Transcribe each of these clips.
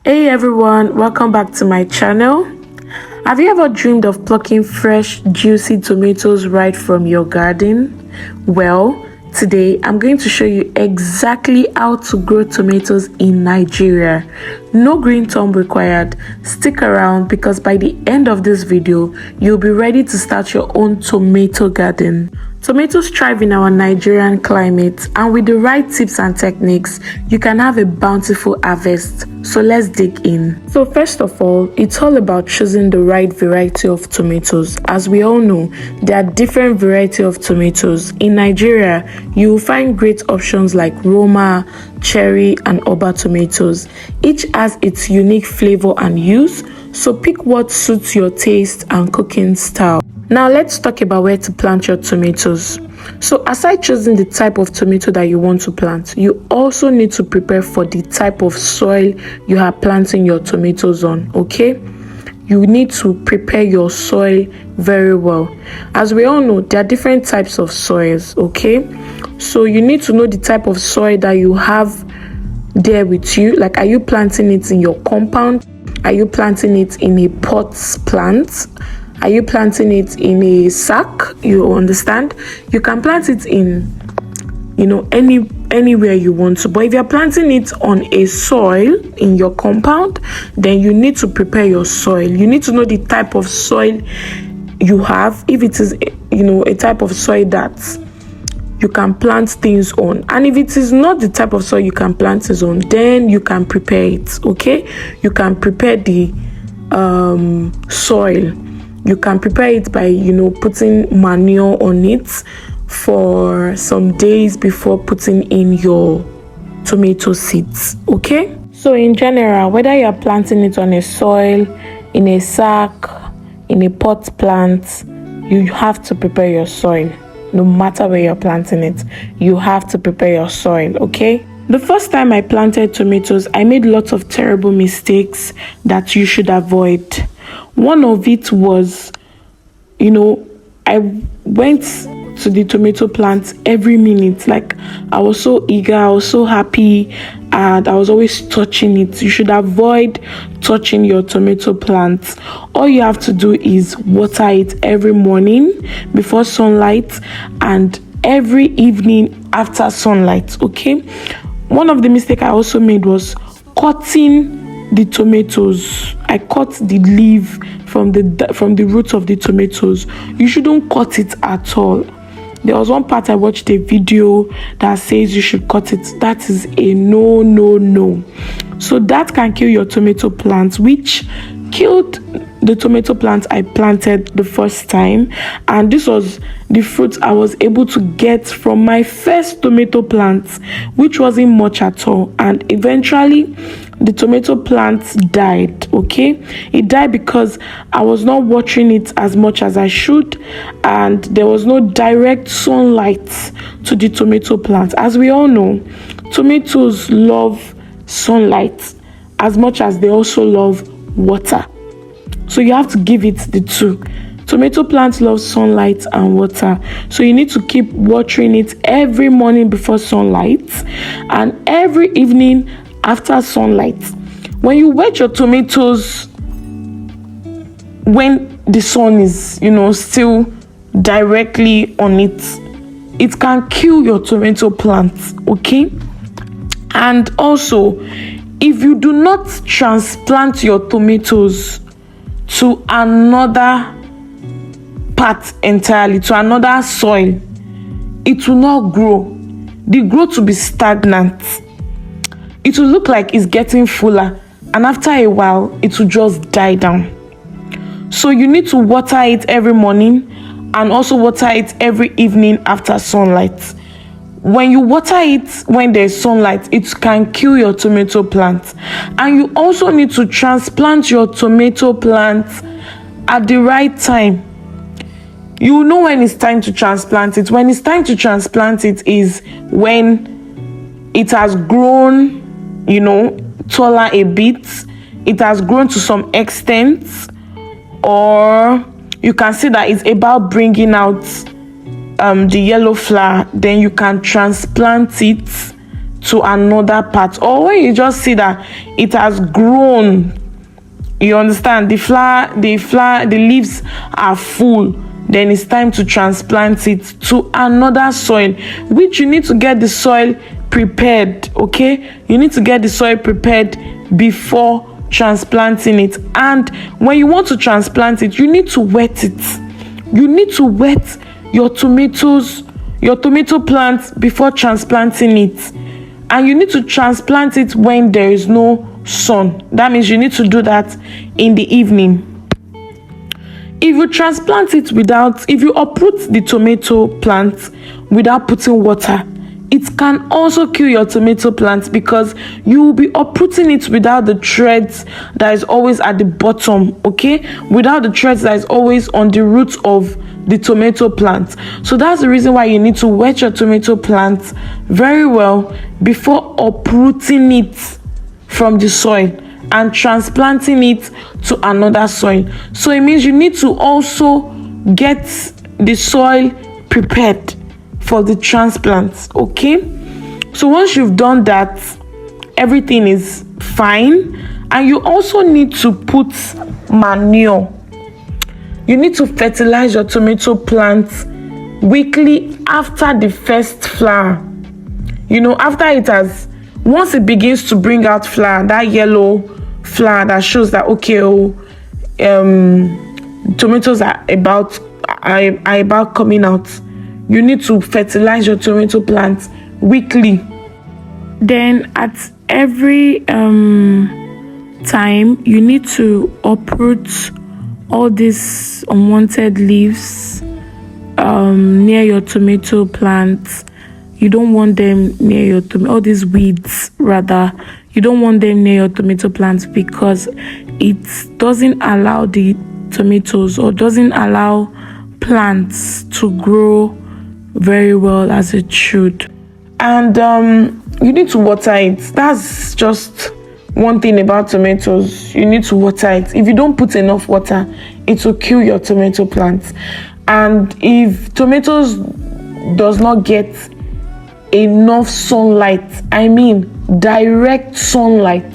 Hey everyone, welcome back to my channel. Have you ever dreamed of plucking fresh, juicy tomatoes right from your garden? Well, today I'm going to show you exactly how to grow tomatoes in Nigeria. No green thumb required. Stick around because by the end of this video, you'll be ready to start your own tomato garden. Tomatoes thrive in our Nigerian climate, and with the right tips and techniques, you can have a bountiful harvest. So let's dig in. So first of all, it's all about choosing the right variety of tomatoes. As we all know, there are different varieties of tomatoes. In Nigeria, you will find great options like Roma, cherry, and Oba tomatoes. Each has its unique flavor and use, so pick what suits your taste and cooking style. Now let's talk about where to plant your tomatoes. So aside choosing the type of tomato that you want to plant, you also need to prepare for the type of soil you are planting your tomatoes on, okay? You need to prepare your soil very well. As we all know, there are different types of soils, okay? So you need to know the type of soil that you have there with you. Like, are you planting it in your compound? Are you planting it in a pot plant? Are you planting it in a sack? You understand? You can plant it in, anywhere you want to. But if you're planting it on a soil in your compound, then you need to prepare your soil. You need to know the type of soil you have. If it is, a type of soil that you can plant things on, and if it is not the type of soil you can plant things on, then you can prepare it. Okay, you can prepare the soil. You can prepare it by, putting manure on it for some days before putting in your tomato seeds, okay? So in general, whether you're planting it on a soil, in a sack, in a pot plant, you have to prepare your soil. No matter where you're planting it, you have to prepare your soil, okay? The first time I planted tomatoes, I made lots of terrible mistakes that you should avoid. One of it was, I went to the tomato plant every minute. Like, I was so eager, I was so happy, and I was always touching it. You should avoid touching your tomato plants. All you have to do is water it every morning before sunlight and every evening after sunlight, okay? One of the mistakes I also made was cutting the tomatoes. I cut the leaf from the roots of the tomatoes. You shouldn't cut it at all. There was one part I watched a video that says you should cut it. That is a no. So that can kill your tomato plants, which killed the tomato plant I planted the first time, and this was the fruit I was able to get from my first tomato plant, which wasn't much at all. And eventually the tomato plant died, okay? It died because I was not watering it as much as I should, and there was no direct sunlight to the tomato plant. As we all know, tomatoes love sunlight as much as they also love water. So you have to give it the two. Tomato plants love sunlight and water, so you need to keep watering it every morning before sunlight and every evening after sunlight. When you wet your tomatoes when the sun is still directly on it, it can kill your tomato plants, okay? And also, if you do not transplant your tomatoes to another part entirely, to another soil, it will not grow. The growth will be stagnant. It will look like it's getting fuller, and after a while it will just die down. So you need to water it every morning and also water it every evening after sunlight. When you water it when there's sunlight, it can kill your tomato plant. And you also need to transplant your tomato plant at the right time. You know when it's time to transplant it. When it's time to transplant it is when it has grown, taller a bit. It has grown to some extent, or you can see that it's about bringing out the yellow flower. Then you can transplant it to another part, or when you just see that it has grown, you understand, the leaves are full, then it's time to transplant it to another soil, which you need to get the soil prepared. Okay, you need to get the soil prepared before transplanting it. And when you want to transplant it, you need to wet it. You need to wet your tomato plant before transplanting it. And you need to transplant it when there is no sun. That means you need to do that in the evening. If you transplant it if you uproot the tomato plant without putting water, it can also kill your tomato plant, because you will be uprooting it without the threads that is always at the bottom, okay? Without the threads that is always on the roots of the tomato plant. So that's the reason why you need to wet your tomato plant very well before uprooting it from the soil and transplanting it to another soil. So it means you need to also get the soil prepared for the transplants. Okay, so once you've done that, everything is fine. And you also need to put manure. You need to fertilize your tomato plants weekly after the first flower. After once it begins to bring out flower, that yellow flower that shows that tomatoes are about coming out, you need to fertilize your tomato plants weekly. Then at every time, you need to uproot all these unwanted leaves near your tomato plants. You don't want them near your all these weeds rather. You don't want them near your tomato plants, because it doesn't allow the tomatoes, or doesn't allow plants to grow very well as it should. And you need to water it. That's just one thing about tomatoes. You need to water it. If you don't put enough water, it will kill your tomato plants. And if tomatoes does not get enough sunlight, I mean direct sunlight,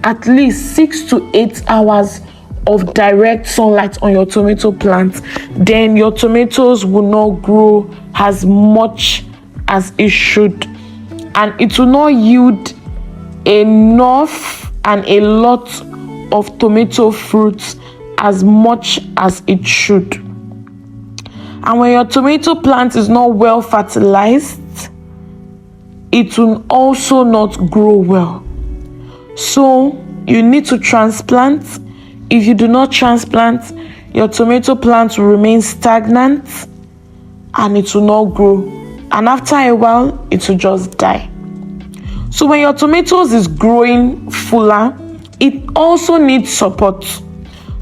at least 6 to 8 hours of direct sunlight on your tomato plant, then your tomatoes will not grow as much as it should, and it will not yield enough and a lot of tomato fruits as much as it should. And when your tomato plant is not well fertilized, it will also not grow well. So you need to transplant. If you do not transplant, your tomato plant will remain stagnant and it will not grow. And after a while, it will just die. So when your tomatoes is growing fuller, it also needs support.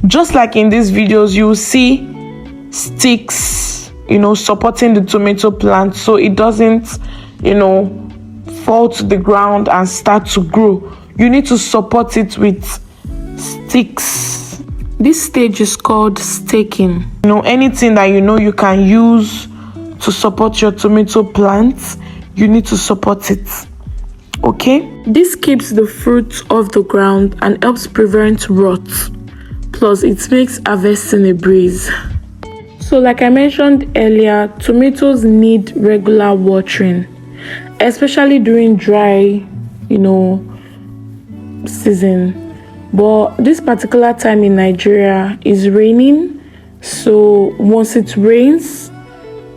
Just like in these videos, you will see sticks, supporting the tomato plant so it doesn't, fall to the ground and start to grow. You need to support it with sticks. This stage is called staking. Anything that you can use to support your tomato plants, you need to support it. Okay, this keeps the fruit off the ground and helps prevent rot. Plus, it makes harvesting a breeze. So like I mentioned earlier, tomatoes need regular watering, especially during dry, season. But this particular time in Nigeria is raining, so once it rains,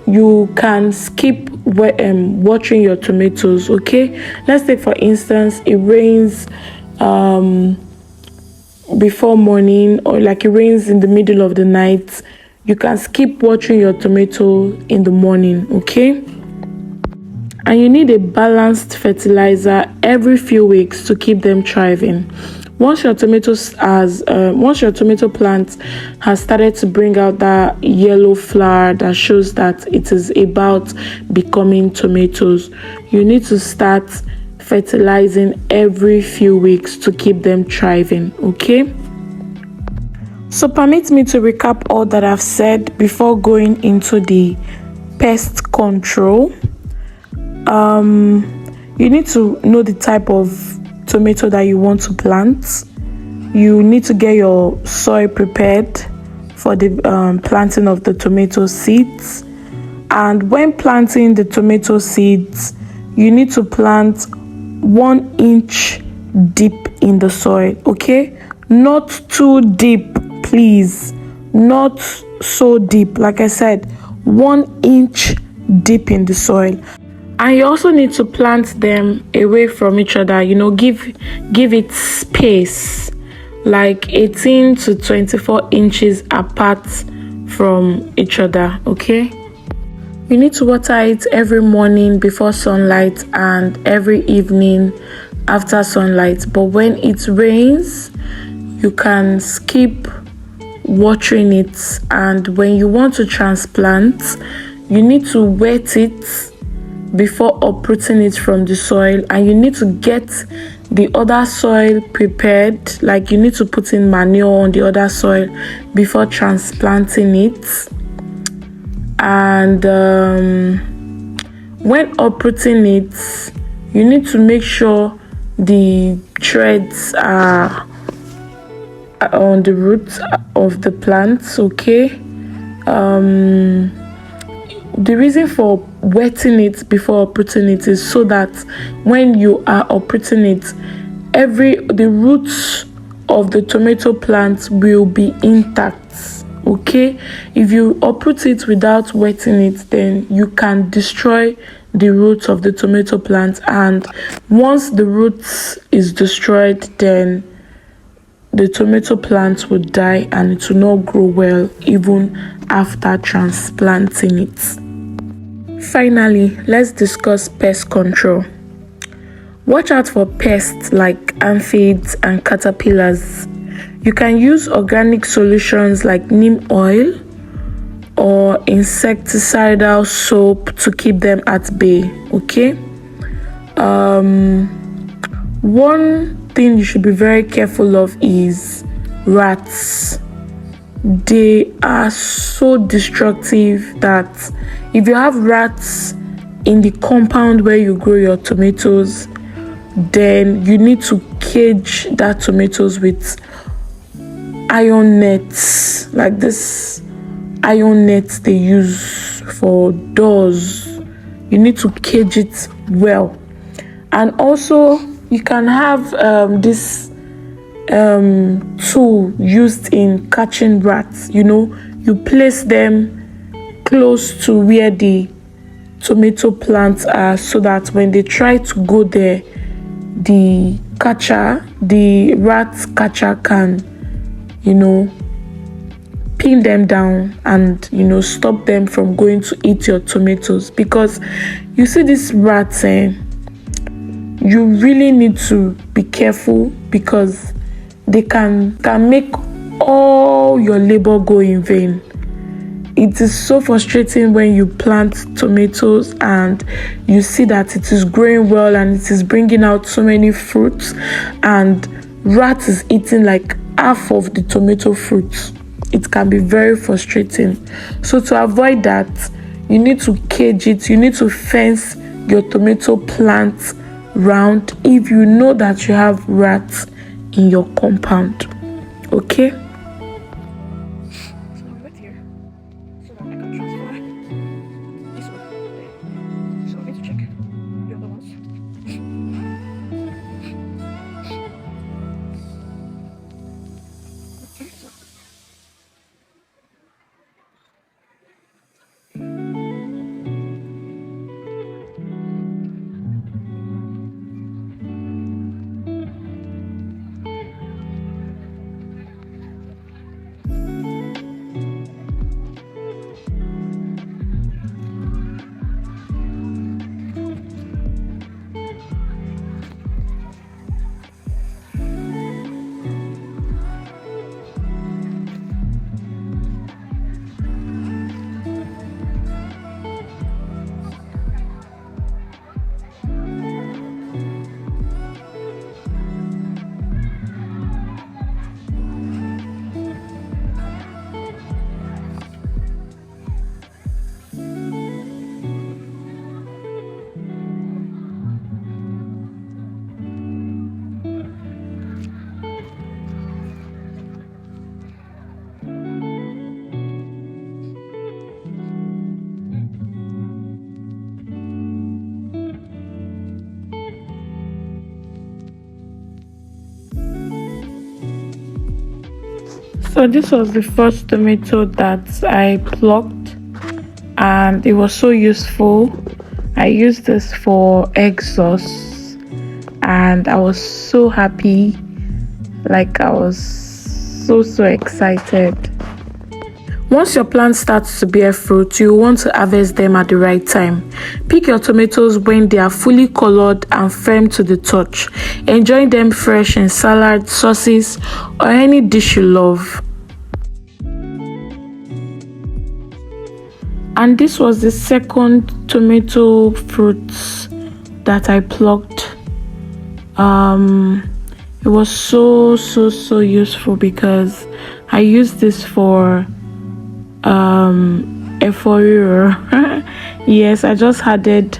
you can skip watering your tomatoes. Okay, let's take for instance, it rains before morning, or like it rains in the middle of the night. You can skip watering your tomato in the morning. Okay, and you need a balanced fertilizer every few weeks to keep them thriving. Once your tomato plant has started to bring out that yellow flower that shows that it is about becoming tomatoes, you need to start fertilizing every few weeks to keep them thriving. Okay, so permit me to recap all that I've said before going into the pest control. You need to know the type of tomato that you want to plant. You need to get your soil prepared for the planting of the tomato seeds. And when planting the tomato seeds, you need to plant 1 inch deep in the soil, okay? Not too deep, please. Not so deep. Like I said, 1 inch deep in the soil. And you also need to plant them away from each other, give it space, like 18 to 24 inches apart from each other, okay? You need to water it every morning before sunlight and every evening after sunlight. But when it rains, you can skip watering it. And when you want to transplant, you need to wet it before uprooting it from the soil, and you need to get the other soil prepared. Like, you need to put in manure on the other soil before transplanting it. And when uprooting it, you need to make sure the threads are on the roots of the plants, okay? The reason for wetting it before uprooting it is so that when you are uprooting it, the roots of the tomato plant will be intact, okay? If you uproot it without wetting it, then you can destroy the roots of the tomato plant, and once the roots is destroyed, then the tomato plant will die and it will not grow well even after transplanting it. Finally, let's discuss pest control. Watch out for pests like aphids and caterpillars. You can use organic solutions like neem oil or insecticidal soap to keep them at bay, okay? One thing you should be very careful of is rats. They are so destructive that if you have rats in the compound where you grow your tomatoes, then you need to cage that tomatoes with iron nets, like this iron nets they use for doors. You need to cage it well. And also you can have this tool used in catching rats. You place them close to where the tomato plants are, so that when they try to go there, the rat catcher can pin them down and stop them from going to eat your tomatoes. Because you see these rats, you really need to be careful, because they can make all your labor go in vain. It is so frustrating when you plant tomatoes and you see that it is growing well and it is bringing out so many fruits, and rat is eating like half of the tomato fruits. It can be very frustrating. So to avoid that, you need to cage it. You need to fence your tomato plants round if you know that you have rats in your compound, okay? So this was the first tomato that I plucked, and it was so useful. I used this for egg sauce, and I was so happy. Like, I was so excited. Once your plant starts to bear fruit, you want to harvest them at the right time. Pick your tomatoes when they are fully colored and firm to the touch. Enjoy them fresh in salad, sauces, or any dish you love. And this was the second tomato fruit that I plucked. It was so useful because I used this for efforiro. Yes, I just added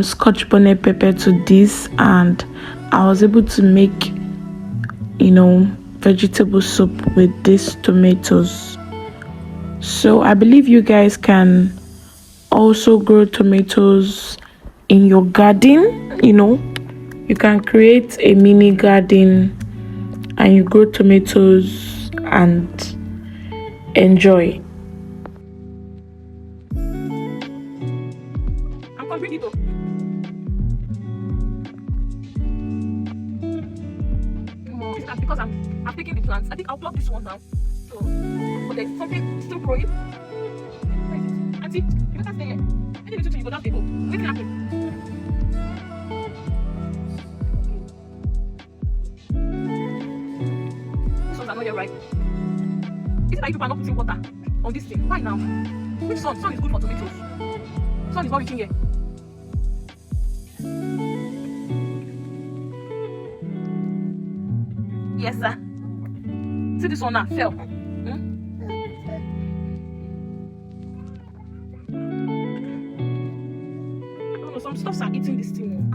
scotch bonnet pepper to this, and I was able to make vegetable soup with these tomatoes. So I believe you guys can also grow tomatoes in your garden. You can create a mini garden and you grow tomatoes and enjoy. I'm completely though. It's because I'm taking the plants. I think I'll pluck this one now. So, but there's something still growing. Auntie, you better stay here. Any little thing you go down the hole. Wait till happen. This one's not yet right. Is it that you people are not putting water on this thing? Why now? Which sun? Sun is good for tomatoes. Sun is not reaching here. Yes, sir. See this one now, fell. Some stuffs are eating this thing.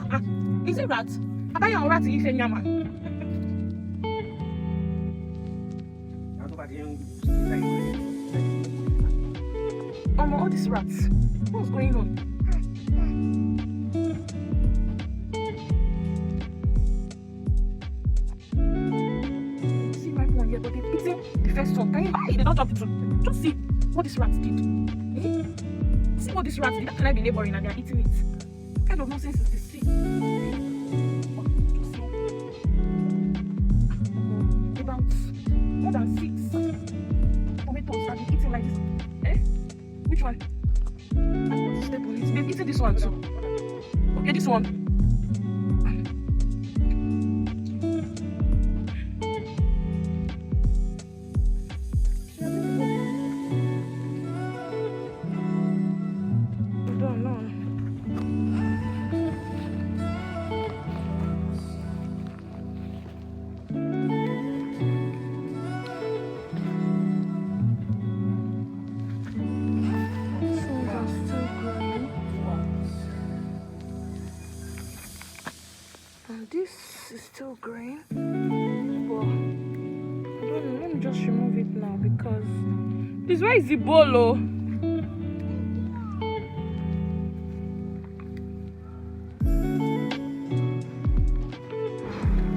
Is it rat? Have I a rat in your nyama? All these rats. What's going on? See my one here, but they're eating the first one. Can you buy? They don't drop it. Just see what this rat did. See what this rat did. That can I be laboring and they're eating it? What kind of nonsense is this? See? About more than 6 tomatoes have been eating like this. Which one? I'm going to step on it. They've eaten this one too. Okay, this one. This is still green, but I don't know. Let me just remove it now because this. Where is the bolo?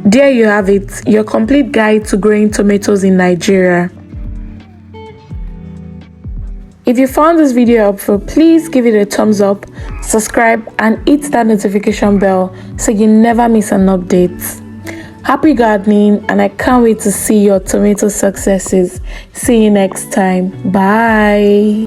There you have it, your complete guide to growing tomatoes in Nigeria. If you found this video helpful, please give it a thumbs up, subscribe, and hit that notification bell so you never miss an update. Happy gardening, and I can't wait to see your tomato successes. See you next time. Bye.